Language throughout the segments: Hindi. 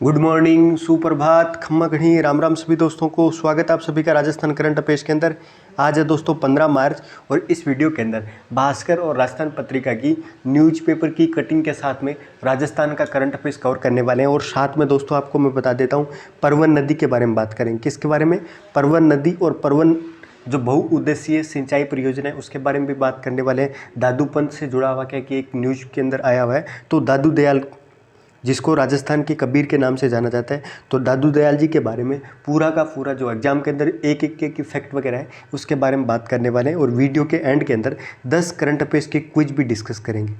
गुड मॉर्निंग, सुप्रभात, खम्मा घड़ी, राम राम सभी दोस्तों को। स्वागत है आप सभी का राजस्थान करंट अफेयर्स के अंदर। आज है दोस्तों 15 मार्च और इस वीडियो के अंदर भास्कर और राजस्थान पत्रिका की न्यूज़पेपर की कटिंग के साथ में राजस्थान का करंट अफेयर्स कवर करने वाले हैं। और साथ में दोस्तों आपको मैं बता देता हूँ, परवन नदी के बारे में बात करेंगे। किसके बारे में? परवन नदी और परवन जो बहुउद्देशीय सिंचाई परियोजना है उसके बारे में भी बात करने वाले हैं। दादू पंत से जुड़ा हुआ क्या कि एक न्यूज़ के अंदर आया हुआ है, तो दादू दयाल जिसको राजस्थान के कबीर के नाम से जाना जाता है, तो दादू दयाल जी के बारे में पूरा का पूरा जो एग्जाम के अंदर एक एक के फैक्ट वगैरह है उसके बारे में बात करने वाले हैं। और वीडियो के एंड के अंदर 10 करंट अफेयर्स के क्विज भी डिस्कस करेंगे।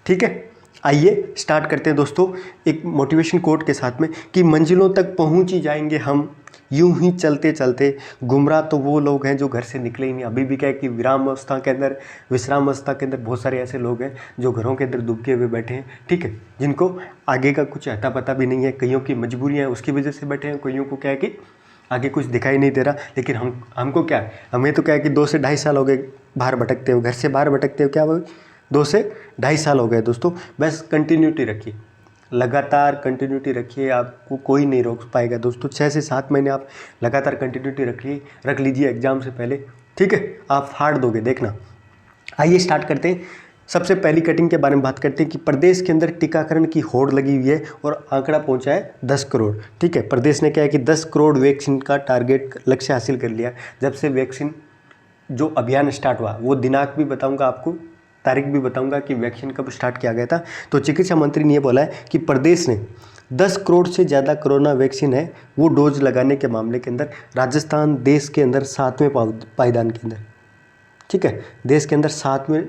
ठीक है, आइए स्टार्ट करते हैं दोस्तों एक मोटिवेशन कोट के साथ में कि मंजिलों तक पहुंच ही जाएंगे हम यूं ही चलते चलते, गुमराह तो वो लोग हैं जो घर से निकले ही नहीं। अभी भी क्या है कि विश्राम अवस्था के अंदर बहुत सारे ऐसे लोग हैं जो घरों के अंदर दुबके हुए बैठे हैं। ठीक है, जिनको आगे का कुछ अता पता भी नहीं है। कईयों की मजबूरियाँ हैं उसकी वजह से बैठे हैं, कईयों को क्या है कि आगे कुछ दिखाई नहीं दे रहा। लेकिन हमको क्या है, हमें तो क्या है कि 2 से 2.5 साल हो गए बाहर भटकते हो, घर से बाहर भटकते हो। क्या हुआ? 2 से 2.5 साल हो गए दोस्तों। बस कंटिन्यूटी रखिए, लगातार कंटिन्यूटी रखिए, आपको कोई नहीं रोक पाएगा दोस्तों। 6 से 7 महीने आप लगातार कंटिन्यूटी रख लीजिए एग्जाम से पहले। ठीक है, आप फाड़ दोगे, देखना। आइए स्टार्ट करते हैं। सबसे पहली कटिंग के बारे में बात करते हैं कि प्रदेश के अंदर टीकाकरण की होड़ लगी हुई है और आंकड़ा पहुंचा है 10 करोड़। ठीक है, प्रदेश ने क्या है कि 10 करोड़ वैक्सीन का टारगेट लक्ष्य हासिल कर लिया। जब से वैक्सीन जो अभियान स्टार्ट हुआ, वो दिनांक भी बताऊंगा आपको, तारीख भी बताऊंगा कि वैक्सीन कब स्टार्ट किया गया था। तो चिकित्सा मंत्री ने ये बोला है कि प्रदेश ने 10 करोड़ से ज़्यादा कोरोना वैक्सीन है वो डोज लगाने के मामले के अंदर राजस्थान देश के अंदर 7वें पायदान के अंदर। ठीक है, देश के अंदर 7वें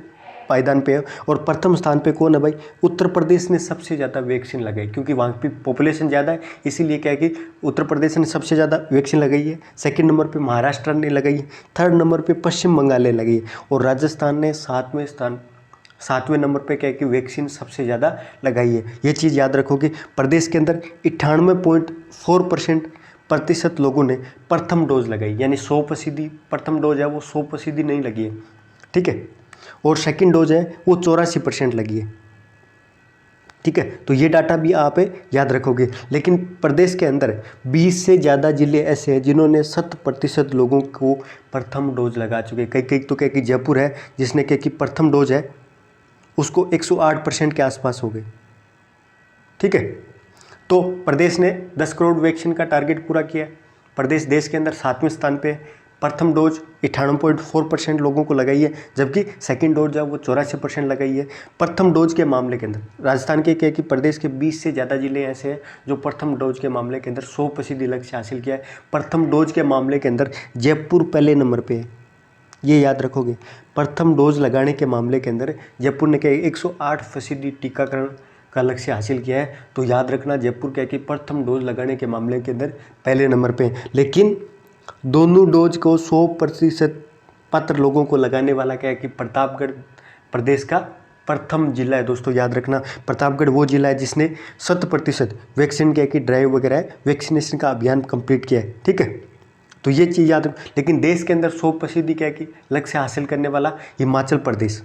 पायदान पे है। और प्रथम स्थान पे कौन है भाई? उत्तर प्रदेश ने सबसे ज़्यादा वैक्सीन लगाई, क्योंकि वहाँ की पॉपुलेशन ज़्यादा है, इसीलिए क्या है कि उत्तर प्रदेश ने सबसे ज़्यादा वैक्सीन लगाई है। सेकंड नंबर पे महाराष्ट्र ने लगाई है, थर्ड नंबर पे पश्चिम बंगाल ने लगाई है, और राजस्थान ने 7वें नंबर पे क्या है कि वैक्सीन सबसे ज़्यादा लगाई है। ये चीज़ याद रखो कि प्रदेश के अंदर 98.4% लोगों ने प्रथम डोज लगाई, यानी 100% प्रथम डोज है वो 100% नहीं लगी है। ठीक है, और सेकंड डोज है वो 84% लगी है। ठीक है, तो ये डाटा भी आप याद रखोगे। लेकिन प्रदेश के अंदर 20 से ज़्यादा जिले ऐसे हैं जिन्होंने 100% लोगों को प्रथम डोज लगा चुके। कई तो क्या कि जयपुर है जिसने क्या कि प्रथम डोज है उसको 108% के आसपास हो गए। ठीक है, तो प्रदेश ने 10 करोड़ वैक्सीन का टारगेट पूरा किया। प्रदेश देश के अंदर 7वें स्थान पे। प्रथम डोज 98.4% लोगों को लगाई है, जबकि सेकंड डोज है वो 84% लगाई है। प्रथम डोज के मामले के अंदर राजस्थान के क्या कि प्रदेश के 20 से ज़्यादा जिले ऐसे हैं जो प्रथम डोज के मामले के अंदर 100% लक्ष्य हासिल किया है। प्रथम डोज के मामले के अंदर जयपुर पहले नंबर पर है, ये याद रखोगे। प्रथम डोज लगाने के मामले के अंदर जयपुर ने क्या 108% टीकाकरण का लक्ष्य हासिल किया है। तो याद रखना, जयपुर क्या कि प्रथम डोज लगाने के मामले के अंदर पहले नंबर पे। लेकिन दोनों डोज को 100% पात्र लोगों को लगाने वाला क्या है कि प्रतापगढ़ प्रदेश का प्रथम जिला है दोस्तों। याद रखना, प्रतापगढ़ वो जिला है जिसने 100% वैक्सीन क्या कि ड्राइव वगैरह है, वैक्सीनेशन का अभियान कंप्लीट किया है। ठीक है, तो ये चीज़ याद रखो। लेकिन देश के अंदर 100% क्या कि लक्ष्य हासिल करने वाला हिमाचल प्रदेश।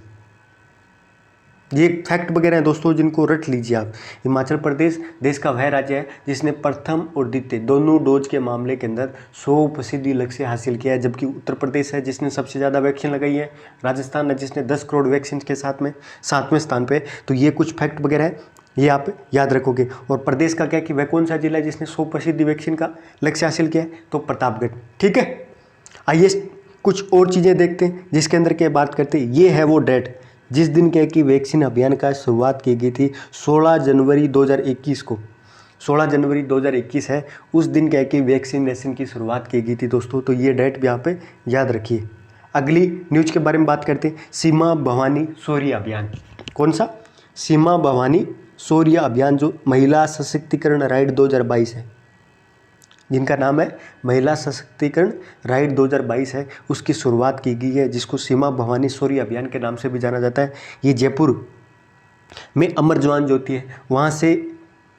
ये फैक्ट वगैरह हैं दोस्तों जिनको रट लीजिए आप। हिमाचल प्रदेश देश का वह राज्य है जिसने प्रथम और द्वितीय दोनों डोज के मामले के अंदर 100% लक्ष्य हासिल किया है, जबकि उत्तर प्रदेश है जिसने सबसे ज़्यादा वैक्सीन लगाई है। राजस्थान है जिसने 10 करोड़ वैक्सीन के साथ में 7वें स्थान पे। तो ये कुछ फैक्ट वगैरह है, ये आप याद रखोगे। और प्रदेश का क्या कि वह कौन सा जिला है जिसने 100% वैक्सीन का लक्ष्य हासिल किया है? तो प्रतापगढ़। ठीक है, आइए कुछ और चीज़ें देखते हैं जिसके अंदर क्या बात करते हैं। ये है वो डेट जिस दिन क्या कि वैक्सीन अभियान का शुरुआत की गई थी, 16 जनवरी 2021 को। 16 जनवरी 2021 है, उस दिन क्या कि वैक्सीनेशन की शुरुआत की गई थी दोस्तों। तो ये डेट भी यहाँ पे याद रखिए। अगली न्यूज़ के बारे में बात करते हैं, सीमा भवानी शौर्य अभियान। कौन सा? सीमा भवानी शौर्य अभियान, जो महिला सशक्तिकरण राइड 2022 है, जिनका नाम है महिला सशक्तिकरण राइड 2022 है, उसकी शुरुआत की गई है, जिसको सीमा भवानी शौर्य अभियान के नाम से भी जाना जाता है। ये जयपुर में अमर जवान ज्योति है, वहाँ से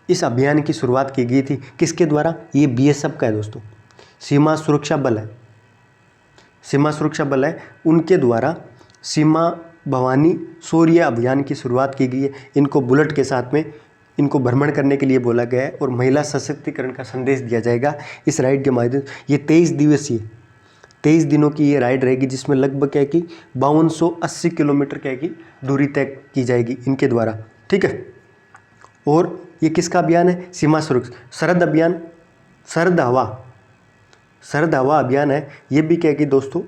इस अभियान की शुरुआत की गई थी। किसके द्वारा? ये बीएसएफ का है दोस्तों, सीमा सुरक्षा बल है, सीमा सुरक्षा बल है, उनके द्वारा सीमा भवानी शौर्य अभियान की शुरुआत की गई है। इनको बुलेट के साथ में इनको भ्रमण करने के लिए बोला गया है और महिला सशक्तिकरण का संदेश दिया जाएगा इस राइड के माध्यम से। ये 23 दिवसीय 23 दिनों की ये राइड रहेगी, जिसमें लगभग क्या है कि 5280 किलोमीटर क्या है कि दूरी तय की जाएगी इनके द्वारा, ठीक है। और ये किसका अभियान है? सीमा सुरक्षा शरद अभियान, शरद हवा अभियान है। ये भी क्या है कि दोस्तों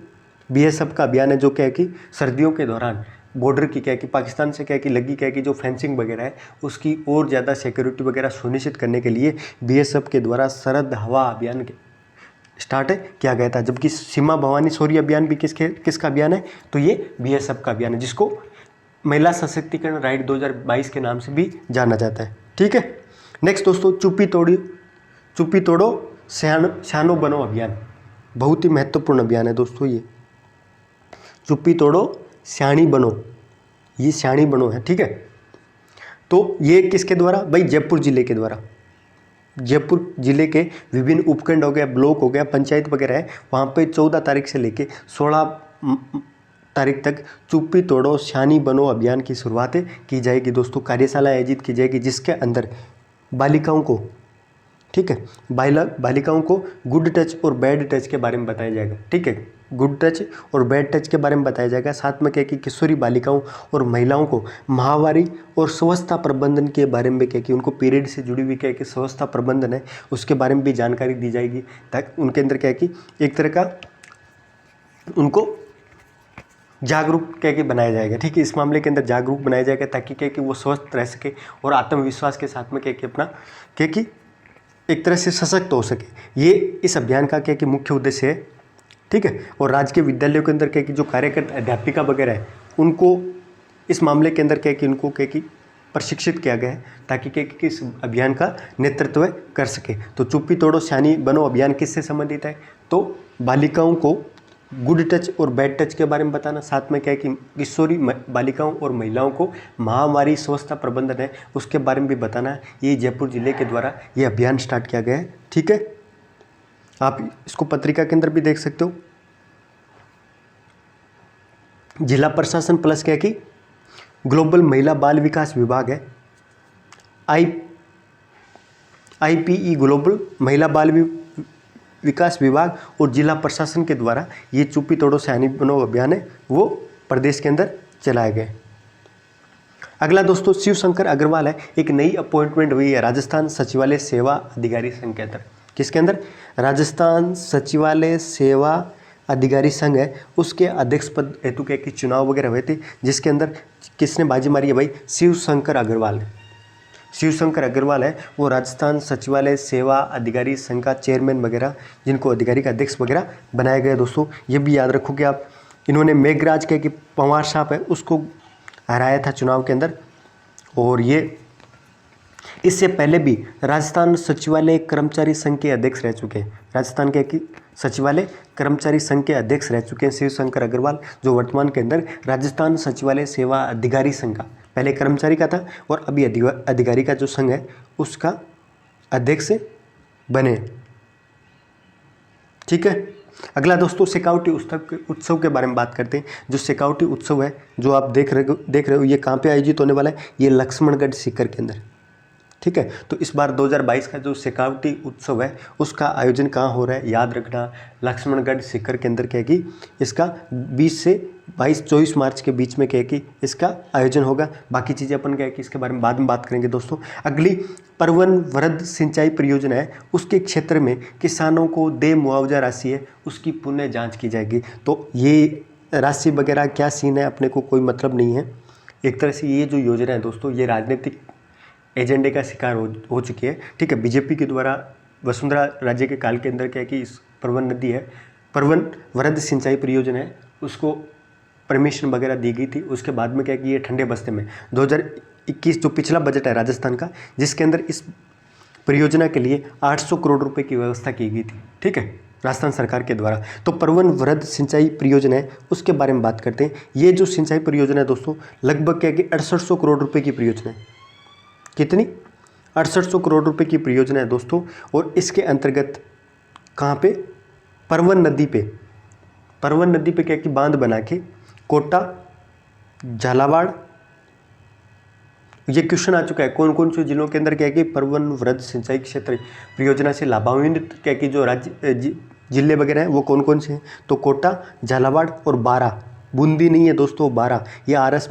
बीएसएफ का अभियान है, जो क्या है कि सर्दियों के दौरान बॉर्डर की क्या है कि पाकिस्तान से क्या है कि लगी क्या है कि जो फेंसिंग वगैरह है उसकी और ज़्यादा सिक्योरिटी वगैरह सुनिश्चित करने के लिए बीएसएफ के द्वारा शरद हवा अभियान स्टार्ट किया गया था। जबकि सीमा भवानी शौर्य अभियान भी किसका अभियान है? तो ये बीएसएफ का अभियान है, जिसको महिला सशक्तिकरण राइड 2022 के नाम से भी जाना जाता है, ठीक है। नेक्स्ट दोस्तों, चुप्पी तोड़ो स्यानो बनो अभियान। बहुत ही महत्वपूर्ण अभियान है दोस्तों ये। चुप्पी तोड़ो स्याणी बनो, ये स्याणी बनो है, ठीक है। तो ये किसके द्वारा? भाई जयपुर जिले के द्वारा। जयपुर जिले के विभिन्न उपखंड हो गया, ब्लॉक हो गया, पंचायत वगैरह है, वहाँ पे 14 तारीख से लेके 16 तारीख तक चुप्पी तोड़ो स्यानी बनो अभियान की शुरुआत की जाएगी दोस्तों। कार्यशाला आयोजित की जाएगी, जिसके अंदर बालिकाओं को, ठीक है, बालिकाओं को गुड टच और बैड टच के बारे में बताया जाएगा, ठीक है। गुड टच और बैड टच के बारे में बताया जाएगा। साथ में क्या कि किशोरी बालिकाओं और महिलाओं को माहवारी और स्वच्छता प्रबंधन के बारे में क्या कि उनको पीरियड से जुड़ी हुई क्या कि स्वच्छता प्रबंधन है उसके बारे में भी जानकारी दी जाएगी, ताकि उनके अंदर क्या कि एक तरह का उनको जागरूक क्या कि बनाया जाएगा, ठीक है। इस मामले के अंदर जागरूक बनाया जाएगा ताकि क्या कि वो स्वस्थ रह सके और आत्मविश्वास के साथ में क्या कि अपना क्या कि एक तरह से सशक्त हो सके। ये इस अभियान का क्या कि मुख्य उद्देश्य है, ठीक है। और राजकीय विद्यालयों के अंदर क्या कि जो कार्यकर्ता अध्यापिका वगैरह है उनको इस मामले के अंदर क्या कि उनको क्या कि प्रशिक्षित किया गया है, ताकि क्या कि इस अभियान का नेतृत्व कर सके। तो चुप्पी तोड़ो स्यानी बनो अभियान किससे संबंधित है? तो बालिकाओं को गुड टच और बैड टच के बारे में बताना, साथ में क्या है कि किशोरी बालिकाओं और महिलाओं को महामारी स्वच्छता प्रबंधन है उसके बारे में भी बताना है। ये जयपुर जिले के द्वारा ये अभियान स्टार्ट किया गया है, ठीक है। आप इसको पत्रिका के अंदर भी देख सकते हो। जिला प्रशासन प्लस क्या कि ग्लोबल महिला बाल विकास विभाग है, आईपीई ग्लोबल महिला बाल विकास विभाग और जिला प्रशासन के द्वारा ये चुप्पी तोड़ो स्यानी बनो अभियान है वो प्रदेश के अंदर चलाए गए। अगला दोस्तों शिवशंकर अग्रवाल है, एक नई अपॉइंटमेंट हुई है राजस्थान सचिवालय सेवा अधिकारी संघ के अंदर। किसके अंदर? राजस्थान सचिवालय सेवा अधिकारी संघ है, उसके अध्यक्ष पद हेतु क्या कि चुनाव वगैरह हुए थे, जिसके अंदर किसने बाजी मारी है? भाई शिवशंकर अग्रवाल ने। शिवशंकर अग्रवाल है वो राजस्थान सचिवालय सेवा अधिकारी संघ का चेयरमैन वगैरह, जिनको अधिकारी का अध्यक्ष वगैरह बनाया गया दोस्तों। ये भी याद रखोगे आप। इन्होंने मेघराज के कि पंवार साहब है उसको हराया था चुनाव के अंदर, और ये इससे पहले भी राजस्थान सचिवालय कर्मचारी संघ के अध्यक्ष रह चुके हैं। राजस्थान के कि सचिवालय कर्मचारी संघ के अध्यक्ष रह चुके हैं शिवशंकर अग्रवाल, जो वर्तमान के अंदर राजस्थान सचिवालय सेवा अधिकारी संघ का, पहले कर्मचारी का था और अभी अधिकारी का जो संघ है उसका अध्यक्ष बने, ठीक है। अगला दोस्तों सिकाउटी उत्सव के बारे में बात करते हैं। जो सिकाउटी उत्सव है जो आप देख रहे हो ये कहाँ पे आयोजित होने वाला है? ये लक्ष्मणगढ़ सीकर के अंदर, ठीक है। तो इस बार 2022 का जो सिकाउटी उत्सव है उसका आयोजन कहाँ हो रहा है? याद रखना, लक्ष्मणगढ़ सीकर के अंदर क्या है कि इसका 20 से 22-24 मार्च के बीच में क्या है कि इसका आयोजन होगा। बाकी चीज़ें अपन क्या है कि इसके बारे में बाद में बात करेंगे दोस्तों। अगली परवन वृद्ध सिंचाई परियोजना है, उसके क्षेत्र में किसानों को देय मुआवजा राशि है उसकी पुनः जाँच की जाएगी। तो ये राशि वगैरह क्या सीन है अपने को कोई मतलब नहीं है। एक तरह से ये जो योजना है दोस्तों ये राजनीतिक एजेंडे का शिकार हो चुकी है, ठीक है। बीजेपी के द्वारा वसुंधरा राज्य के काल के अंदर क्या है कि इस परवन नदी है, परवन वृद्ध सिंचाई परियोजना है, उसको परमिशन वगैरह दी गई थी। उसके बाद में क्या है कि ये ठंडे बस्ते में 2021 जो पिछला बजट है राजस्थान का, जिसके अंदर इस परियोजना के लिए 800 करोड़ रुपए की व्यवस्था की गई थी, ठीक है, राजस्थान सरकार के द्वारा। तो परवन वृद्ध सिंचाई परियोजना है उसके बारे में बात करते हैं। ये जो सिंचाई परियोजना है दोस्तों लगभग क्या है कि 6800 करोड़ रुपये की परियोजना है। कितनी? 6800 करोड़ रुपए की परियोजना है दोस्तों। और इसके अंतर्गत कहाँ पे? परवन नदी पे क्या कि बांध बना के कोटा, झालावाड़ ये क्वेश्चन आ चुका है, कौन कौन से जिलों के अंदर क्या है कि परवन वृहद सिंचाई क्षेत्र परियोजना से लाभान्वित क्या है कि जो राज्य जिले वगैरह हैं वो कौन कौन से हैं, तो कोटा, झालावाड़ और बारां। बूंदी नहीं है दोस्तों, बारां। ये आरएस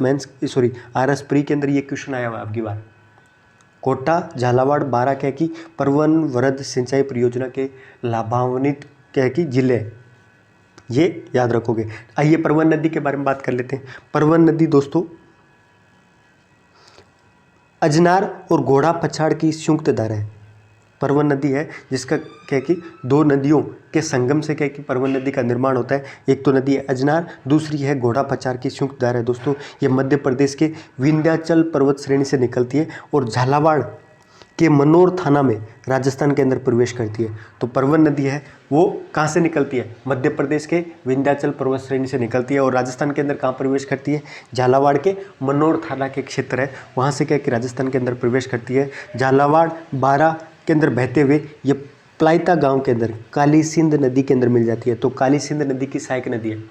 प्री के अंदर ये क्वेश्चन आया हुआ आपकी बार। कोटा, झालावाड़, बारां क्या है कि परवन वृहद सिंचाई परियोजना के लाभान्वित क्या है कि जिले, ये याद रखोगे। आइए परवन नदी के बारे में बात कर लेते हैं। परवन नदी दोस्तों अजनार और घोड़ा पछाड़ की संयुक्त धारा है। परवन नदी है जिसका क्या है कि दो नदियों के संगम से क्या है कि परवन नदी का निर्माण होता है। एक तो नदी है अजनार, दूसरी है घोड़ा पछाड़ की संयुक्त धारा है। दोस्तों ये मध्य प्रदेश के विंध्याचल पर्वत श्रेणी से निकलती है और झालावाड़ के मनोर थाना में राजस्थान के अंदर प्रवेश करती है। तो परवन नदी है वो कहाँ से निकलती है, मध्य प्रदेश के विंध्याचल पर्वत श्रेणी से निकलती है और राजस्थान के अंदर कहाँ प्रवेश करती है, झालावाड़ के मनोर थाना के क्षेत्र है वहाँ से क्या कि राजस्थान के अंदर प्रवेश करती है। झालावाड़ बारां के अंदर बहते हुए ये प्लाइता गांव के अंदर काली सिंध नदी के अंदर मिल जाती है। तो काली सिंध नदी की सहायक नदी है।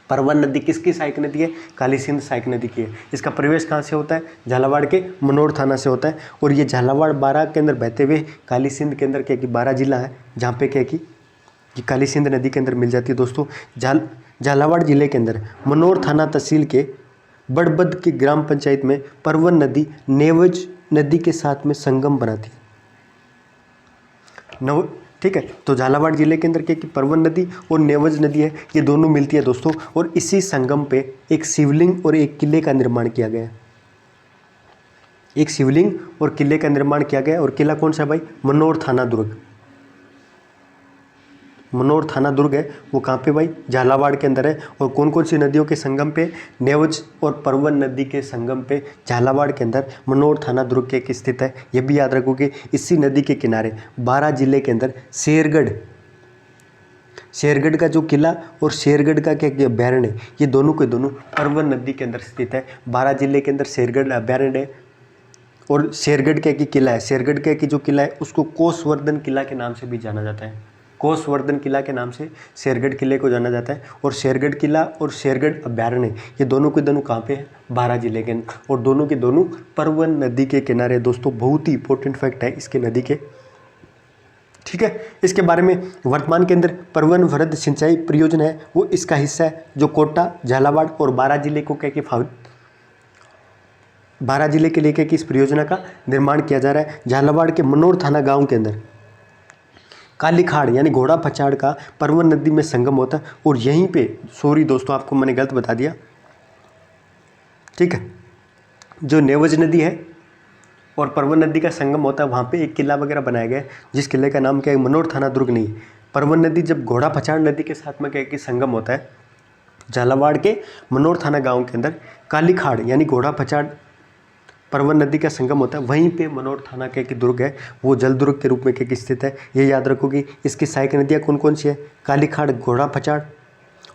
परवन नदी किसकी सहायक नदी है, काली सिंध सहायक नदी की है। इसका प्रवेश कहाँ से होता है, झालावाड़ के मनोर थाना से होता है और ये झालावाड़ बारां के अंदर बहते हुए काली सिंध के अंदर क्या कि बारां जिला है जहाँ पे क्या कि काली सिंध नदी के अंदर मिल जाती है। दोस्तों झालावाड़ जिले के अंदर मनोर थाना तहसील के बड़बद की ग्राम पंचायत में परवन नदी नेवज नदी के साथ में संगम बनाती है। ठीक है, तो झालावाड़ जिले के अंदर क्या कि परवन नदी और नेवज नदी है, ये दोनों मिलती है दोस्तों और इसी संगम पे एक शिवलिंग और एक किले का निर्माण किया गया है। एक शिवलिंग और किले का निर्माण किया गया और किला कौन सा है भाई, मनोर थाना दुर्ग। मनोर थाना दुर्ग है वो कहाँ पे भाई, झालावाड़ के अंदर है। और कौन कौन सी नदियों के संगम पे, नेवज और परवन नदी के संगम पे झालावाड़ के अंदर मनोर थाना दुर्ग के स्थित है। ये भी याद रखोगे। इसी नदी के किनारे बारां जिले के अंदर शेरगढ़ का जो किला और शेरगढ़ का क्या अभ्यारण्य, ये दोनों के दोनों परवन नदी के अंदर स्थित है। बारां जिले के अंदर शेरगढ़ अभ्यारण्य है और शेरगढ़ का किला है। शेरगढ़ का जो किला है उसको कोसवर्धन किला के नाम से भी जाना जाता है। कोसवर्धन किला के नाम से शेरगढ़ किले को जाना जाता है। और शेरगढ़ किला और शेरगढ़ अभ्यारण्य ये दोनों के दोनों कहाँ पे हैं, बारां जिले के अंदर और दोनों के दोनों परवन नदी के किनारे। दोस्तों बहुत ही इंपॉर्टेंट फैक्ट है इसके नदी के, ठीक है। इसके बारे में वर्तमान के अंदर परवन वृहद सिंचाई परियोजना है वो इसका हिस्सा है जो कोटा, झालावाड़ और बारां जिले को क्या कि बारां जिले के लिए इस परियोजना का निर्माण किया जा रहा है। झालावाड़ के मनोर थाना गांव के अंदर कालीखाड़ यानी घोड़ा पछाड़ का परवन नदी में संगम होता है और यहीं पे, सॉरी दोस्तों आपको मैंने गलत बता दिया, ठीक है, जो नेवज नदी है और परवन नदी का संगम होता है वहाँ पे एक किला वगैरह बनाया गया है जिस किले का नाम क्या है, मनोर थाना दुर्ग नहीं। परवन नदी जब घोड़ा पछाड़ नदी के साथ में क्या कि संगम होता है झालावाड़ के मनोर थाना गाँव के अंदर कालीखाड़ यानी घोड़ा पछाड़ परवन नदी का संगम होता है, वहीं पे मनोर थाना के दुर्ग है वो जल दुर्ग के रूप में क्या स्थित है। ये याद रखोगी। इसकी सहायक नदियाँ कौन कौन सी है, कालीखाड़, घोड़ा पछाड़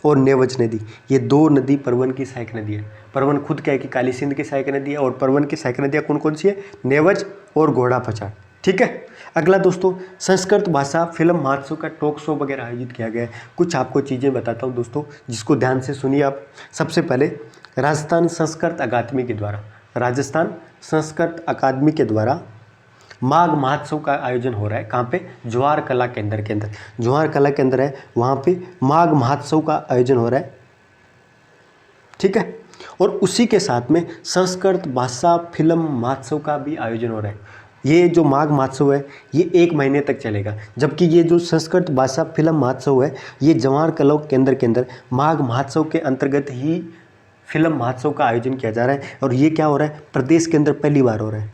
और नेवज नदी, ये दो नदी परवन की सहायक नदी है। परवन खुद क्या है कि काली सिंध की सहायक नदी है और परवन की सहायक नदियाँ कौन कौन सी है, नेवज और घोड़ा पछाड़, ठीक है। अगला दोस्तों, संस्कृत भाषा फिल्म महोत्सव का टॉक शो वगैरह आयोजित किया गया है। कुछ आपको चीज़ें बताता हूँ दोस्तों जिसको ध्यान से सुनिए आप। सबसे पहले राजस्थान संस्कृत अकादमी के द्वारा माघ महोत्सव का आयोजन हो रहा है। कहाँ पे, ज्वार कला केंद्र के अंदर। ज्वार कला केंद्र है वहाँ पे माघ महोत्सव का आयोजन हो रहा है, ठीक है। और उसी के साथ में संस्कृत भाषा फिल्म महोत्सव का भी आयोजन हो रहा है। ये जो माघ महोत्सव है ये 1 महीने तक चलेगा, जबकि ये जो संस्कृत भाषा फिल्म महोत्सव है ये ज्वार कला केंद्र के अंदर माघ महोत्सव के अंतर्गत ही फिल्म महोत्सव का आयोजन किया जा रहा है। और ये क्या हो रहा है, प्रदेश के अंदर पहली बार हो रहा है।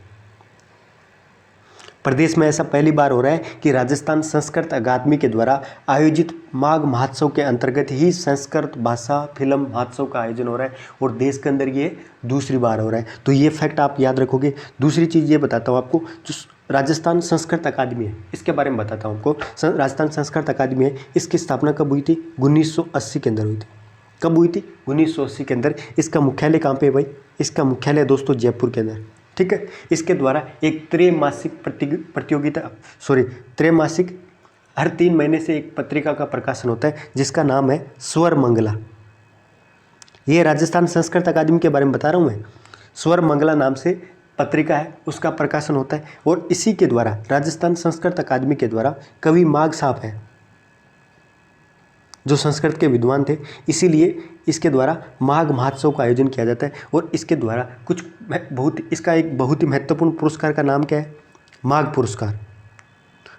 प्रदेश में ऐसा पहली बार हो रहा है कि राजस्थान संस्कृत अकादमी के द्वारा आयोजित माघ महोत्सव के अंतर्गत ही संस्कृत भाषा फिल्म महोत्सव का आयोजन हो रहा है और देश के अंदर ये दूसरी बार हो रहा है। तो ये फैक्ट आप याद रखोगे। दूसरी चीज़ ये बताता हूँ आपको, जो राजस्थान संस्कृत अकादमी है इसके बारे में बताता हूँ आपको। राजस्थान संस्कृत अकादमी है, इसकी स्थापना कब हुई थी, 1980 के अंदर हुई थी। कब हुई थी, 1980 के अंदर। इसका मुख्यालय कहाँ पे है भाई, इसका मुख्यालय दोस्तों जयपुर के अंदर, ठीक है। इसके द्वारा एक त्रैमासिक हर 3 महीने से एक पत्रिका का प्रकाशन होता है जिसका नाम है स्वर मंगला। ये राजस्थान संस्कृत अकादमी के बारे में बता रहा हूँ मैं। स्वर मंगला नाम से पत्रिका है उसका प्रकाशन होता है। और इसी के द्वारा राजस्थान संस्कृत अकादमी के द्वारा कवि माघ साहब है जो संस्कृत के विद्वान थे, इसीलिए इसके द्वारा माघ महोत्सव का आयोजन किया जाता है। और इसके द्वारा कुछ इसका एक बहुत ही महत्वपूर्ण पुरस्कार का नाम क्या है, माघ पुरस्कार।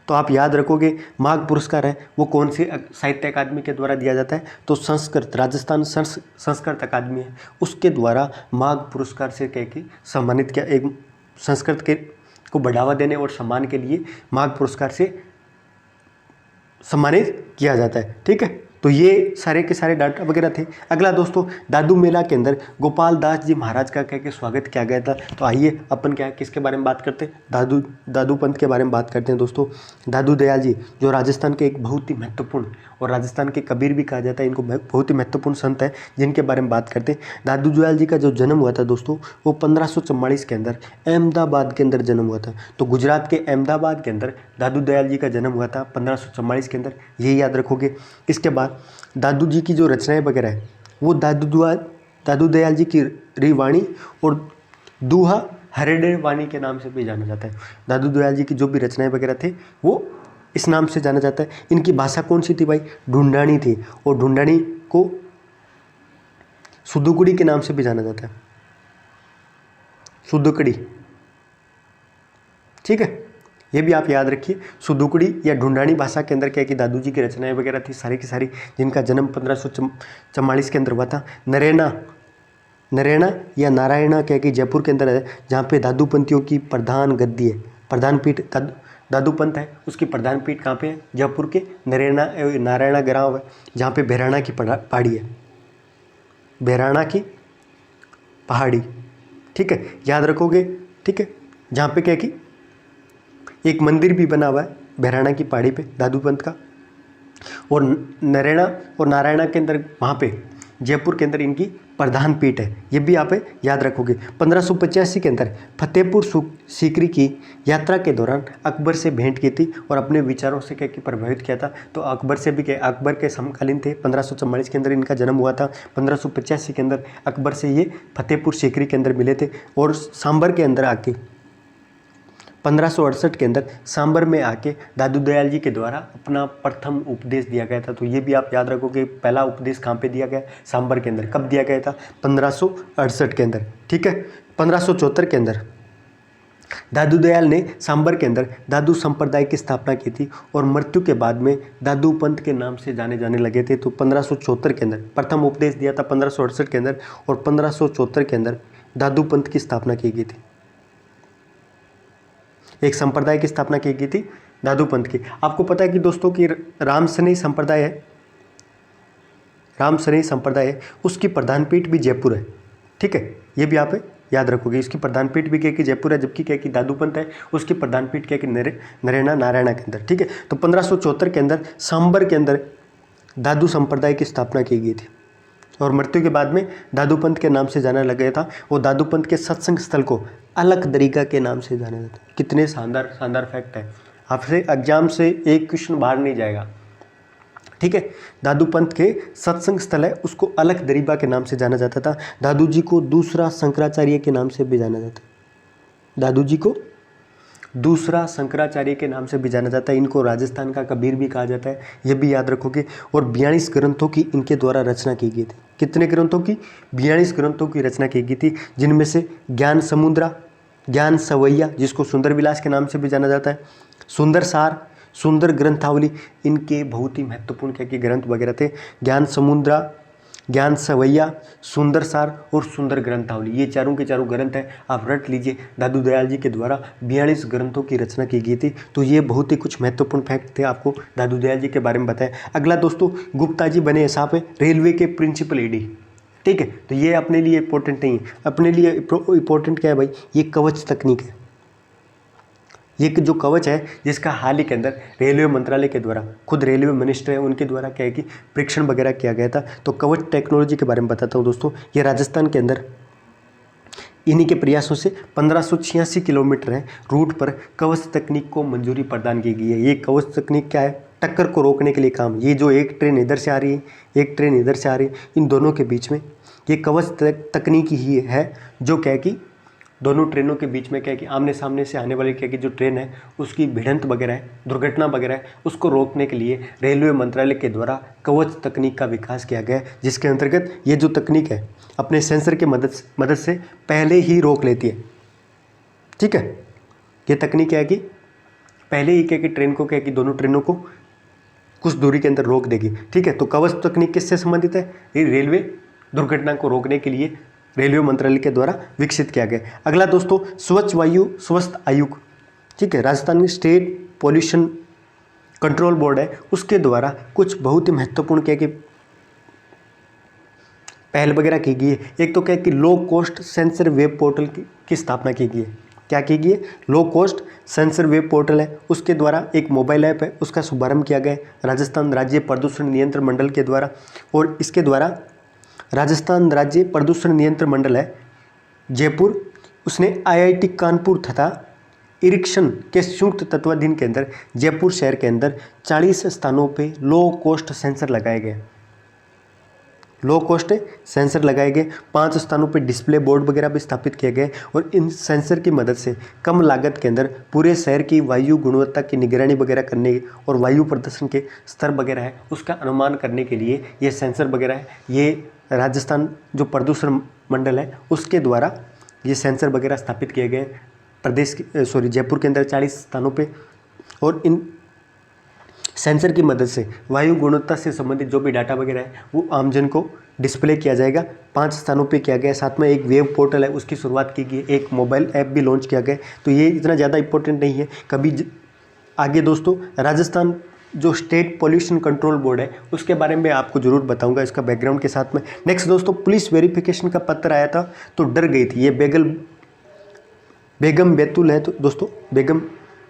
तो आप याद रखोगे माघ पुरस्कार है वो कौन सी साहित्य अकादमी के द्वारा दिया जाता है, तो संस्कृत राजस्थान संस्कृत अकादमी है उसके द्वारा माघ पुरस्कार से कह के सम्मानित किया, एक संस्कृत के को बढ़ावा देने और सम्मान के लिए माघ पुरस्कार से सम्मानित किया जाता है। ठीक है, तो ये सारे के सारे डाटा वगैरह थे। अगला दोस्तों, दादू मेला के अंदर गोपाल दास जी महाराज का कह के स्वागत किया गया था। तो आइए अपन क्या किसके बारे में बात करते हैं, दादू पंत के बारे में बात करते हैं दोस्तों। दादू दयाल जी जो राजस्थान के एक बहुत ही महत्वपूर्ण और राजस्थान के कबीर भी कहा जाता है, इनको बहुत ही महत्वपूर्ण संत है जिनके बारे में बात करते हैं। दादू दयाल जी का जो जन्म हुआ था दोस्तों वो 1544 के अंदर अहमदाबाद के अंदर जन्म हुआ था। तो गुजरात के अहमदाबाद के अंदर दादू दयाल जी का जन्म हुआ था 1544 के अंदर, ये याद रखोगे। इसके बाद दादू जी की जो रचनाएं वगैरह है वो दादू दयाल जी की रिवाणी और दूहा हरेडे वाणी के नाम से भी जाना जाता है। दादू दयाल जी की जो भी रचनाएं वगैरह थे वो इस नाम से जाना जाता है। इनकी भाषा कौन सी थी भाई, ढूंढानी थी, और ढूंढानी को सुदुकुड़ी के नाम से भी जाना जाता है, सुदुकड़ी। ठीक है, ये भी आप याद रखिए, सुदुकड़ी या ढूंढानी भाषा के अंदर क्या कि दादू जी की रचनाएं वगैरह थी सारी की सारी, जिनका जन्म 1544 के अंदर हुआ था। नरेना या नारायणा क्या कि जयपुर के अंदर है, जहाँ पे दादू पंथियों की प्रधान गद्दी है, प्रधान पीठ दादू पंथ है उसकी प्रधान पीठ कहाँ पे है, जयपुर के नारायणा गाँव है, जहाँ पे बहराणा की पहाड़ी है, बहराणा की पहाड़ी। ठीक है, याद रखोगे। ठीक है, जहाँ पे क्या कि एक मंदिर भी बना हुआ है बहराणा की पहाड़ी पे दादू पंथ का। और नरेना और नारायणा के अंदर वहाँ पे जयपुर के अंदर इनकी प्रधान पीठ है, ये भी आप याद रखोगे। 1585 के अंदर फतेहपुर सीकरी की यात्रा के दौरान अकबर से भेंट की थी और अपने विचारों से क्या कि प्रभावित किया था। तो अकबर से भी अकबर के समकालीन थे, 1544 के अंदर इनका जन्म हुआ था। 1585 के अंदर अकबर से ये फतेहपुर सीकरी के अंदर मिले थे और सांबर के अंदर आके 1568 के अंदर सांबर में आके दादू दयाल जी के द्वारा अपना प्रथम उपदेश दिया गया था। तो ये भी आप याद रखोगे, पहला उपदेश कहाँ पे दिया गया, सांबर के अंदर। कब दिया गया था, 1568 के अंदर। ठीक है, 1574 के अंदर दादू दयाल ने सांबर के अंदर दादू संप्रदाय की स्थापना की थी और मृत्यु के बाद में दादू पंथ के नाम से जाने लगे थे। तो 1574 के अंदर प्रथम उपदेश दिया था 1568 के अंदर, और 1574 के अंदर दादू पंथ की स्थापना की गई थी, एक संप्रदाय की स्थापना की गई थी दादू पंथ की। आपको पता है कि दोस्तों की रामसनेई संप्रदाय है, उसकी प्रधान पीठ भी जयपुर है। ठीक है, ये भी आप याद रखोगे, इसकी प्रधान पीठ भी क्या कि जयपुर है, जबकि क्या कि दादू पंथ है उसकी प्रधान पीठ क्या कि नरेना नारायणा के अंदर। ठीक है, तो 1574 के अंदर सांबर के अंदर दादू संप्रदाय की स्थापना की गई थी और मृत्यु के बाद में दादू पंथ के नाम से जाना लग गया था। वो दादू पंथ के सत्संग स्थल को अलख दरिगा के नाम से जाना जाता है। कितने शानदार फैक्ट है, आपसे एग्जाम से एक क्वेश्चन बाहर नहीं जाएगा। ठीक है, दादू पंथ के सत्संग स्थल है उसको अलख दरिगा के नाम से जाना जाता था। दादू जी को दूसरा शंकराचार्य के नाम से भी जाना जाता है, दादू जी को दूसरा शंकराचार्य के नाम से भी जाना जाता है। इनको राजस्थान का कबीर भी कहा जाता है, ये भी याद रखोगे। और 42 ग्रंथों की इनके द्वारा रचना की गई थी। कितने ग्रंथों की, 42 ग्रंथों की रचना की गई थी, जिनमें से ज्ञान समुद्रा, ज्ञान सवैया जिसको सुंदर विलास के नाम से भी जाना जाता है, सुंदर सार, सुंदर ग्रंथावली, इनके बहुत ही महत्वपूर्ण क्या कि ग्रंथ वगैरह थे। ज्ञान समुद्रा, ज्ञान सवैया, सुंदर सार और सुंदर ग्रंथावली, ये चारों के चारों ग्रंथ हैं, आप रट लीजिए। दादू दयाल जी के द्वारा 42 ग्रंथों की रचना की गई थी। तो ये बहुत ही कुछ महत्वपूर्ण फैक्ट थे आपको दादू दयाल जी के बारे में बताया। अगला दोस्तों, गुप्ता जी बने साहब रेलवे के प्रिंसिपल ईडी। ठीक है, तो ये अपने लिए इंपॉर्टेंट नहीं है, अपने लिए इंपॉर्टेंट क्या है भाई, ये कवच तकनीक है। ये जो कवच है जिसका हाल ही के अंदर रेलवे मंत्रालय के द्वारा, खुद रेलवे मिनिस्टर है उनके द्वारा क्या है कि परीक्षण वगैरह किया गया था। तो कवच टेक्नोलॉजी के बारे में बताता हूँ दोस्तों। ये राजस्थान के अंदर इन्हीं के प्रयासों से 1586 किलोमीटर है रूट पर कवच तकनीक को मंजूरी प्रदान की गई है। ये कवच तकनीक क्या है, टक्कर को रोकने के लिए काम, ये जो एक ट्रेन इधर से आ रही है, एक ट्रेन इधर से आ रही है, इन दोनों के बीच में ये कवच तकनीक ही है जो क्या है कि दोनों ट्रेनों के बीच में क्या है कि आमने सामने से आने वाली क्या है कि जो ट्रेन है उसकी भिड़ंत वगैरह है, दुर्घटना वगैरह है, उसको रोकने के लिए रेलवे मंत्रालय के द्वारा कवच तकनीक का विकास किया गया है, जिसके अंतर्गत ये जो तकनीक है अपने सेंसर के मदद से पहले ही रोक लेती है। ठीक है, ये तकनीक क्या है कि पहले ही क्या है कि ट्रेन को क्या है कि दोनों ट्रेनों को कुछ दूरी के अंदर रोक देगी। ठीक है, तो कवच तकनीक किससे संबंधित है? ये रेलवे दुर्घटना को रोकने के लिए रेलवे मंत्रालय के द्वारा विकसित किया गया। अगला दोस्तों, स्वच्छ वायु स्वस्थ आयुक्त। ठीक है, Rajasthan state pollution control board है, उसके द्वारा कुछ बहुत ही महत्वपूर्ण क्या कि पहल वगैरह की गई है। एक तो क्या कि low cost sensor web portal की स्थापना की गई है। क्या की गई है? Low cost sensor web portal है, उसके द्वारा एक मोबाइल ऐप है, उसका शुभारंभ किया गया है राजस्थान राज्य प्रदूषण नियंत्रण मंडल के द्वारा। और इसके द्वारा राजस्थान राज्य प्रदूषण नियंत्रण मंडल है जयपुर, उसने IIT कानपुर तथा इरिक्शन के संयुक्त तत्वाधीन के अंदर जयपुर शहर के अंदर 40 स्थानों पे लो कॉस्ट सेंसर लगाए गए। लो कॉस्ट सेंसर लगाए गए, 5 स्थानों पे डिस्प्ले बोर्ड वगैरह भी स्थापित किए गए और इन सेंसर की मदद से कम लागत के अंदर पूरे शहर की वायु गुणवत्ता की निगरानी वगैरह करने और वायु प्रदूषण के स्तर वगैरह है उसका अनुमान करने के लिए ये सेंसर वगैरह है, ये राजस्थान जो प्रदूषण मंडल है उसके द्वारा ये सेंसर वगैरह स्थापित किए गए प्रदेश की जयपुर के अंदर 40 स्थानों पे। और इन सेंसर की मदद से वायु गुणवत्ता से संबंधित जो भी डाटा वगैरह है वो आमजन को डिस्प्ले किया जाएगा। 5 स्थानों पे किया गया, साथ में एक वेब पोर्टल है उसकी शुरुआत की गई, एक मोबाइल ऐप भी लॉन्च किया गया। तो ये इतना ज़्यादा इंपॉर्टेंट नहीं है, कभी आगे दोस्तों राजस्थान जो स्टेट पॉल्यूशन कंट्रोल बोर्ड है उसके बारे में आपको जरूर बताऊंगा इसका बैकग्राउंड के साथ में। नेक्स्ट दोस्तों, पुलिस वेरिफिकेशन का पत्र आया था तो डर गई थी। ये बेगम बैतूल है, तो दोस्तों बेगम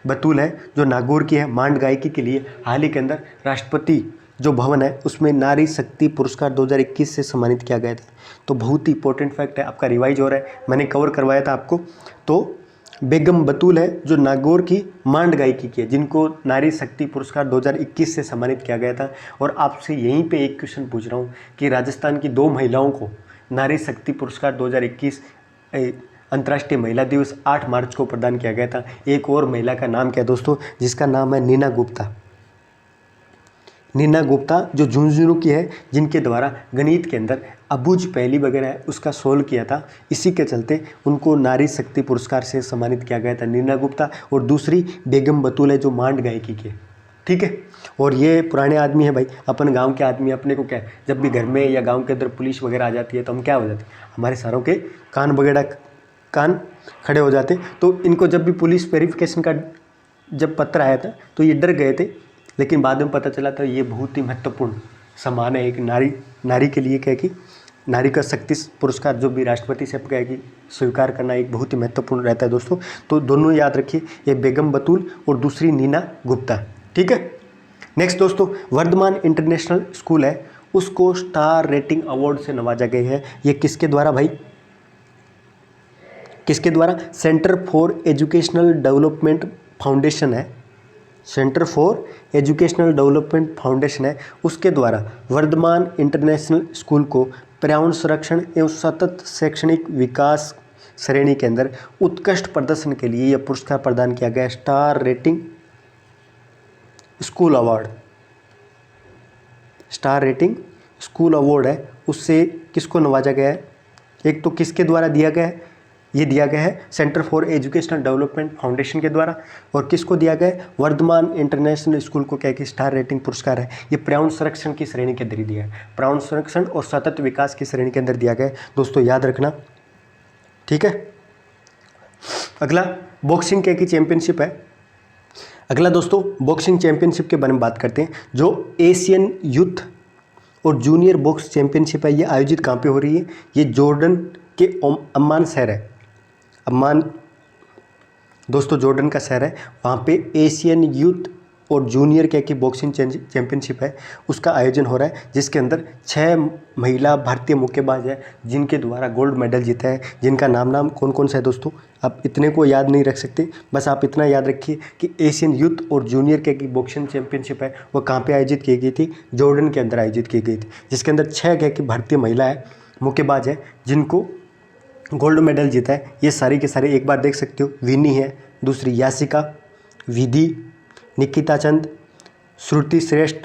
बतूल है जो नागौर की है, मांड गायकी के लिए हाल ही के अंदर राष्ट्रपति जो भवन है उसमें नारी शक्ति पुरस्कार 2021 से सम्मानित किया गया था। तो बहुत ही इंपॉर्टेंट फैक्ट है, आपका रिवाइज हो रहा है, मैंने कवर करवाया था आपको। तो बेगम बतूल है जो नागौर की मांड गायकी की है, जिनको नारी शक्ति पुरस्कार 2021 से सम्मानित किया गया था। और आपसे यहीं पे एक क्वेश्चन पूछ रहा हूँ कि राजस्थान की 2 महिलाओं को नारी शक्ति पुरस्कार 2021 अंतर्राष्ट्रीय महिला दिवस 8 मार्च को प्रदान किया गया था। एक और महिला का नाम क्या है दोस्तों, जिसका नाम है नीना गुप्ता। नीना गुप्ता जो झुंझुनू की है, जिनके द्वारा गणित के अंदर अबुझ पहेली वगैरह है उसका सोल्व किया था, इसी के चलते उनको नारी शक्ति पुरस्कार से सम्मानित किया गया था, नीना गुप्ता। और दूसरी बेगम बतूल है जो मांड गायकी की है। ठीक है, और ये पुराने आदमी है भाई, अपन गांव के आदमी, अपने को क्या है जब भी घर में या गांव के अंदर पुलिस वगैरह आ जाती है तो हम क्या हो जाते हैं, हमारे सारों के कान खड़े हो जाते। तो इनको जब भी पुलिस वेरिफिकेशन का जब पत्र आया था तो ये डर गए थे, लेकिन बाद में पता चला था ये बहुत ही महत्वपूर्ण सम्मान है एक नारी के लिए, क्या कि नारी का शक्ति पुरस्कार जो भी राष्ट्रपति से क्या कि स्वीकार करना एक बहुत ही महत्वपूर्ण रहता है दोस्तों। तो दोनों याद रखिए, ये बेगम बतूल और दूसरी नीना गुप्ता। ठीक है, नेक्स्ट दोस्तों, वर्धमान इंटरनेशनल स्कूल है, उसको स्टार रेटिंग अवार्ड से नवाजा गया है। ये किसके द्वारा भाई, किसके द्वारा? Centre for educational development foundation है, centre for educational development foundation है, उसके द्वारा वर्धमान इंटरनेशनल स्कूल को पर्यावरण संरक्षण एवं सतत शैक्षणिक विकास श्रेणी के अंदर उत्कृष्ट प्रदर्शन के लिए यह पुरस्कार प्रदान किया गया, star rating school award. Star rating school award है, उससे किसको नवाजा गया है? एक तो किसके द्वारा दिया गया है? ये दिया गया है centre for educational development foundation के द्वारा। और किसको दिया गया है? वर्धमान इंटरनेशनल स्कूल को क्या कि स्टार रेटिंग पुरस्कार है, ये पर्यावरण संरक्षण की श्रेणी के अंदर ही दिया है, पर्यावरण संरक्षण और सतत विकास की श्रेणी के अंदर दिया गया है दोस्तों, याद रखना। ठीक है, अगला बॉक्सिंग क्या की चैंपियनशिप है। अगला दोस्तों बॉक्सिंग चैंपियनशिप के बारे में बात करते हैं, जो एशियन यूथ और जूनियर बॉक्स चैंपियनशिप है, ये आयोजित कहाँ पे हो रही है? ये जॉर्डन के अम्मान शहर है, अम्मान दोस्तों जॉर्डन का शहर है, वहाँ पे एशियन यूथ और जूनियर क्या की बॉक्सिंग चैंपियनशिप है, उसका आयोजन हो रहा है, जिसके अंदर 6 महिला भारतीय मुक्केबाज है जिनके द्वारा गोल्ड मेडल जीता है, जिनका नाम कौन कौन सा है दोस्तों, आप इतने को याद नहीं रख सकते, बस आप इतना याद रखिए कि एशियन यूथ और जूनियर क्या की बॉक्सिंग चैंपियनशिप है वो कहाँ पर आयोजित की गई थी? जॉर्डन के अंदर आयोजित की गई थी, जिसके अंदर 6 क्या की भारतीय महिला है मुक्केबाज है जिनको गोल्ड मेडल जीता है, ये सारी के सारे एक बार देख सकते हो। विनी है, दूसरी यासिका, विधि, निकिता चंद, श्रुति श्रेष्ठ,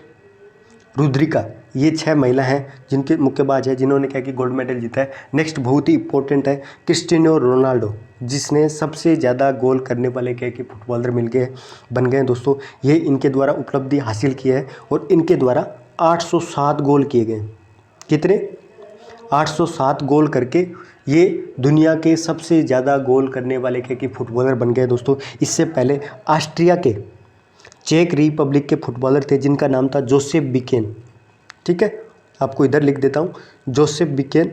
रुद्रिका, ये 6 महिला हैं जिनके मुक्केबाज है जिन्होंने क्या कि गोल्ड मेडल जीता है। नेक्स्ट बहुत ही इंपॉर्टेंट है क्रिस्टियानो रोनाल्डो, जिसने सबसे ज़्यादा गोल करने वाले क्या कि फुटबॉलर बन गए दोस्तों। ये इनके द्वारा उपलब्धि हासिल की है और इनके द्वारा 807 गोल किए गए। कितने? 807 गोल करके ये दुनिया के सबसे ज़्यादा गोल करने वाले क्या कि फुटबॉलर बन गए दोस्तों। इससे पहले ऑस्ट्रिया के, चेक रिपब्लिक के फुटबॉलर थे जिनका नाम था जोसेफ बिकेन। ठीक है, आपको इधर लिख देता हूँ, जोसेफ बिकेन,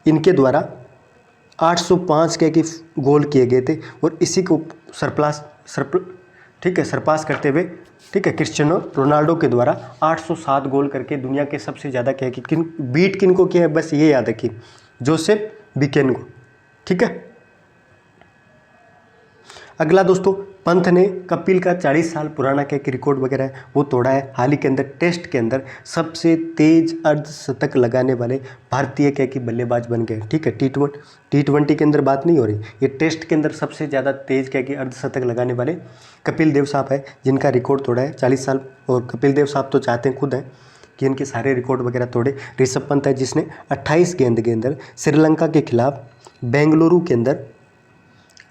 इनके द्वारा 805 के गोल किए गए थे और इसी को सरपास करते हुए, ठीक है, क्रिस्टियानो रोनाल्डो के द्वारा 807 गोल करके दुनिया के सबसे ज़्यादा क्या कि किन को किया है, बस ये याद रखिए, जोसेफ बिकेन को। ठीक है, अगला दोस्तों, पंत ने कपिल का 40 साल पुराना क्या कि रिकॉर्ड वगैरह है वो तोड़ा है। हाल ही के अंदर टेस्ट के अंदर सबसे तेज अर्धशतक लगाने वाले भारतीय क्या कि बल्लेबाज बन गए। ठीक है, टी20 के अंदर बात नहीं हो रही, ये टेस्ट के अंदर सबसे ज़्यादा तेज क्या कि अर्धशतक लगाने वाले कपिल देव साहब है जिनका रिकॉर्ड तोड़ा है 40 साल। और कपिल देव साहब तो चाहते हैं खुद हैं कि इनके सारे रिकॉर्ड वगैरह तोड़े। ऋषभ पंत है जिसने 28 गेंद के अंदर श्रीलंका के खिलाफ बेंगलुरु के अंदर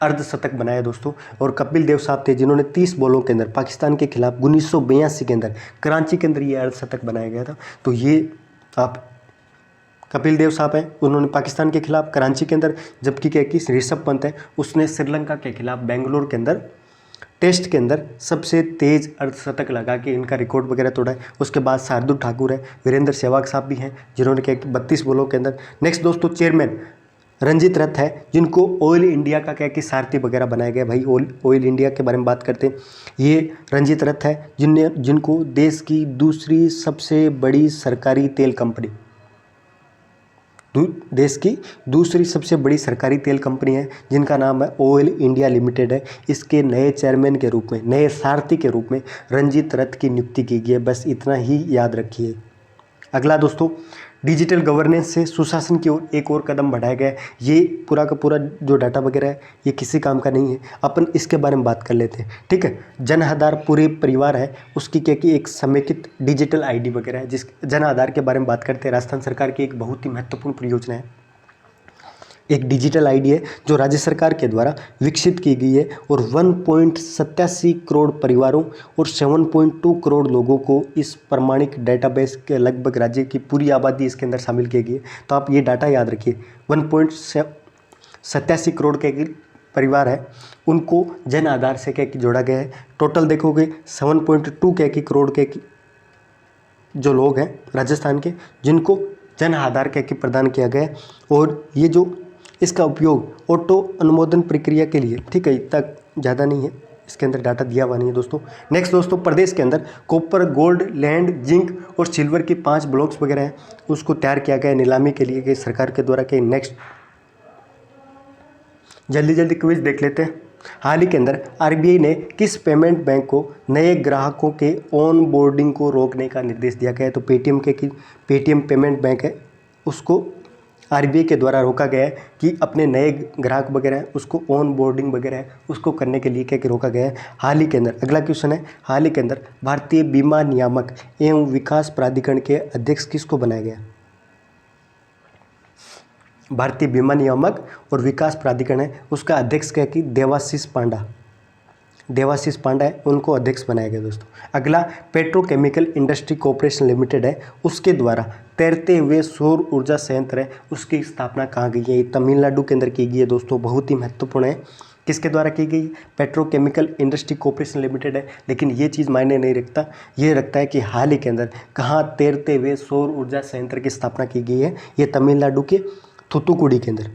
अर्धशतक बनाया दोस्तों। और कपिल देव साहब थे जिन्होंने 30 बॉलों के अंदर पाकिस्तान के खिलाफ 1982 के अंदर कराची के अंदर ये अर्धशतक बनाया गया था। तो ये आप कपिल देव साहब हैं, उन्होंने पाकिस्तान के खिलाफ कराची के अंदर, जबकि क्या कि ऋषभ पंत है उसने श्रीलंका के खिलाफ बेंगलुरु के अंदर टेस्ट के अंदर सबसे तेज अर्धशतक लगा के इनका रिकॉर्ड वगैरह तोड़ा है। उसके बाद शार्दुल ठाकुर है, वीरेंद्र सहवाग साहब भी हैं जिन्होंने क्या कि 32 बॉलों के अंदर। नेक्स्ट दोस्तों, चेयरमैन रंजीत रथ है जिनको ऑयल इंडिया का क्या कि सारथी वगैरह बनाया गया। भाई ऑयल इंडिया के बारे में बात करते हैं, ये रंजीत रथ है जिनको देश की दूसरी सबसे बड़ी सरकारी तेल कंपनी, देश की दूसरी सबसे बड़ी सरकारी तेल कंपनी है जिनका नाम है ऑयल इंडिया लिमिटेड है। इसके नए चेयरमैन के रूप में, नए सारथी के रूप में रंजीत रथ की नियुक्ति की गई है, बस इतना ही याद रखिए। अगला दोस्तों, डिजिटल गवर्नेंस से सुशासन की ओर एक और कदम बढ़ाया गया है। ये पूरा का पूरा जो डाटा वगैरह है ये किसी काम का नहीं है, अपन इसके बारे में बात कर लेते हैं। ठीक है, जन आधार पूरे परिवार है उसकी क्या कि एक समेकित डिजिटल आईडी वगैरह है। जिस जन आधार के बारे में बात करते हैं, राजस्थान सरकार की एक बहुत ही महत्वपूर्ण परियोजना है, एक डिजिटल आईडी है जो राज्य सरकार के द्वारा विकसित की गई है और 1.87 करोड़ परिवारों और 7.2 करोड़ लोगों को इस प्रमाणिक डेटाबेस के लगभग राज्य की पूरी आबादी इसके अंदर शामिल की गई है। तो आप ये डाटा याद रखिए, 1.87 करोड़ के परिवार है उनको जन आधार से क्या कि जोड़ा गया है। टोटल देखोगे 7.2 क्या कि करोड़ के जो लोग हैं राजस्थान के जिनको जन आधार क्या कि प्रदान किया गया है। और ये जो इसका उपयोग ऑटो अनुमोदन प्रक्रिया के लिए, ठीक है, इतना ज़्यादा नहीं है, इसके अंदर डाटा दिया हुआ नहीं है दोस्तों। नेक्स्ट दोस्तों, प्रदेश के अंदर कॉपर, गोल्ड, लैंड, जिंक और सिल्वर की 5 ब्लॉक्स वगैरह हैं उसको तैयार किया गया है नीलामी के लिए कि सरकार के द्वारा। कि नेक्स्ट जल्दी क्विज देख लेते हैं। हाल ही के अंदर आरबीआई ने किस पेमेंट बैंक को नए ग्राहकों के ऑन बोर्डिंग को रोकने का निर्देश दिया गया है? तो पेटीएम पेमेंट बैंक है उसको आरबीआई के द्वारा रोका गया है कि अपने नए ग्राहक वगैरह है उसको ऑन बोर्डिंग वगैरह है उसको करने के लिए क्या कि रोका गया है हाल ही के अंदर। अगला क्वेश्चन है, हाल ही के अंदर भारतीय बीमा नियामक एवं विकास प्राधिकरण के अध्यक्ष किसको बनाया गया? भारतीय बीमा नियामक और विकास प्राधिकरण है उसका अध्यक्ष क्या कि देवाशीष पांडा है, उनको अध्यक्ष बनाया गया दोस्तों। अगला, पेट्रोकेमिकल इंडस्ट्री कॉर्पोरेशन लिमिटेड है उसके द्वारा तैरते हुए सौर ऊर्जा संयंत्र है उसकी स्थापना कहाँ गई है? ये तमिलनाडु के अंदर की गई है दोस्तों, बहुत ही महत्वपूर्ण है। किसके द्वारा की गई? पेट्रोकेमिकल इंडस्ट्री कॉर्पोरेशन लिमिटेड है। लेकिन ये चीज़ मायने नहीं रखता, ये रखता है कि हाल ही के अंदर कहाँ तैरते हुए सौर ऊर्जा संयंत्र की स्थापना की गई है? ये तमिलनाडु के थूथुकुडी के अंदर।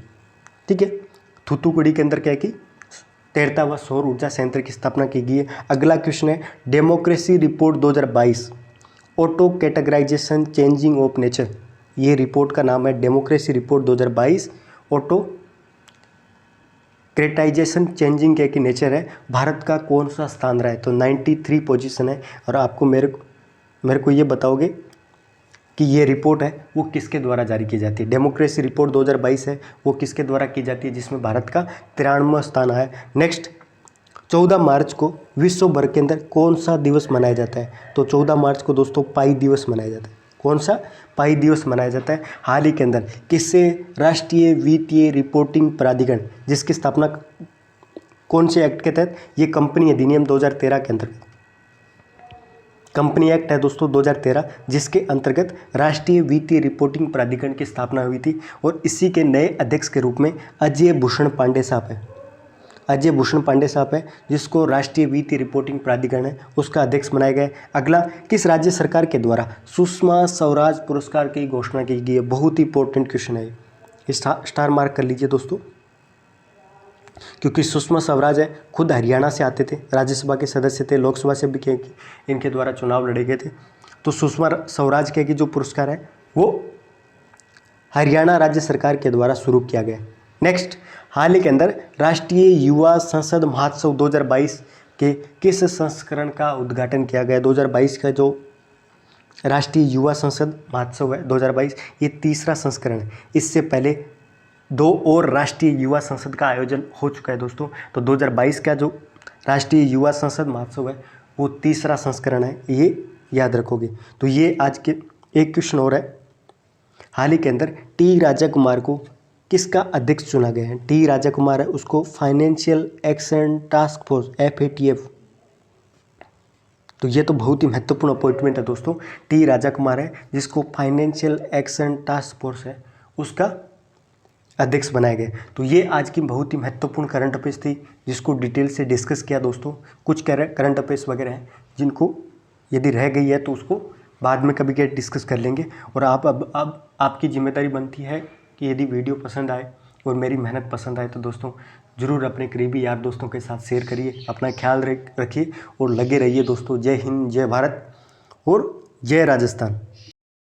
ठीक है, थूथुकुडी के अंदर क्या है कि तैरता हुआ सौर ऊर्जा संयंत्र की स्थापना की गई है। अगला क्वेश्चन है, democracy report 2022 autocratization changing of nature, ये रिपोर्ट का नाम है democracy report 2022 autocratization changing क्या की नेचर है। भारत का कौन सा स्थान रहा है? तो 93 पोजीशन है। और आपको मेरे को ये बताओगे कि ये रिपोर्ट है वो किसके द्वारा जारी की जाती है। डेमोक्रेसी रिपोर्ट 2022 है वो किसके द्वारा की जाती है, जिसमें भारत का 93वां स्थान आया। नेक्स्ट, 14 मार्च को विश्व भर के अंदर कौन सा दिवस मनाया जाता है, तो 14 मार्च को दोस्तों पाई दिवस मनाया जाता है। कौन सा? पाई दिवस मनाया जाता है। हाल ही के अंदर किससे? राष्ट्रीय वित्तीय रिपोर्टिंग प्राधिकरण, जिसकी स्थापना कौन से एक्ट के तहत? ये कंपनी अधिनियम 2013 के अंतर्गत, कंपनी एक्ट है दोस्तों 2013, जिसके अंतर्गत राष्ट्रीय वित्तीय रिपोर्टिंग प्राधिकरण की स्थापना हुई थी। और इसी के नए अध्यक्ष के रूप में अजय भूषण पांडे साहब है। अजय भूषण पांडे साहब है, जिसको राष्ट्रीय वित्तीय रिपोर्टिंग प्राधिकरण है उसका अध्यक्ष बनाया गया है। अगला, किस राज्य सरकार के द्वारा सुषमा स्वराज पुरस्कार की घोषणा की गई है? बहुत ही इंपॉर्टेंट क्वेश्चन है, स्टार मार्क कर लीजिए दोस्तों, क्योंकि सुषमा स्वराज है खुद हरियाणा से आते थे, राज्यसभा के सदस्य थे, लोकसभा से भी इनके द्वारा चुनाव लड़े गए थे। तो सुषमा स्वराज के जो पुरस्कार है वो हरियाणा राज्य सरकार के द्वारा शुरू किया गया। नेक्स्ट, हाल ही के अंदर राष्ट्रीय युवा संसद महोत्सव 2022 के किस संस्करण का उद्घाटन किया गया? 2022 का जो राष्ट्रीय युवा संसद महोत्सव है 2022, ये तीसरा संस्करण है। इससे पहले 2 और राष्ट्रीय युवा संसद का आयोजन हो चुका है दोस्तों। तो 2022 का जो राष्ट्रीय युवा संसद महोत्सव है वो तीसरा संस्करण है, ये याद रखोगे। तो ये आज के एक क्वेश्चन और है। हाल ही के अंदर टी राजा कुमार को किसका अध्यक्ष चुना गया है? टी राजा कुमार है, उसको financial action task force FATF, तो ये तो बहुत ही महत्वपूर्ण अपॉइंटमेंट है दोस्तों। टी राजा कुमार है, जिसको फाइनेंशियल एक्शन टास्क फोर्स है उसका अध्यक्ष बनाया गया। तो ये आज की बहुत ही महत्वपूर्ण करंट अफेयर्स थी, जिसको डिटेल से डिस्कस किया दोस्तों। कुछ करंट अफेयर्स वगैरह हैं जिनको यदि रह गई है तो उसको बाद में कभी डिस्कस कर लेंगे। और अब आपकी जिम्मेदारी बनती है कि यदि वीडियो पसंद आए और मेरी मेहनत पसंद आए तो दोस्तों ज़रूर अपने करीबी यार दोस्तों के साथ शेयर करिए। अपना ख्याल रखिए और लगे रहिए दोस्तों। जय हिंद, जय भारत और जय राजस्थान।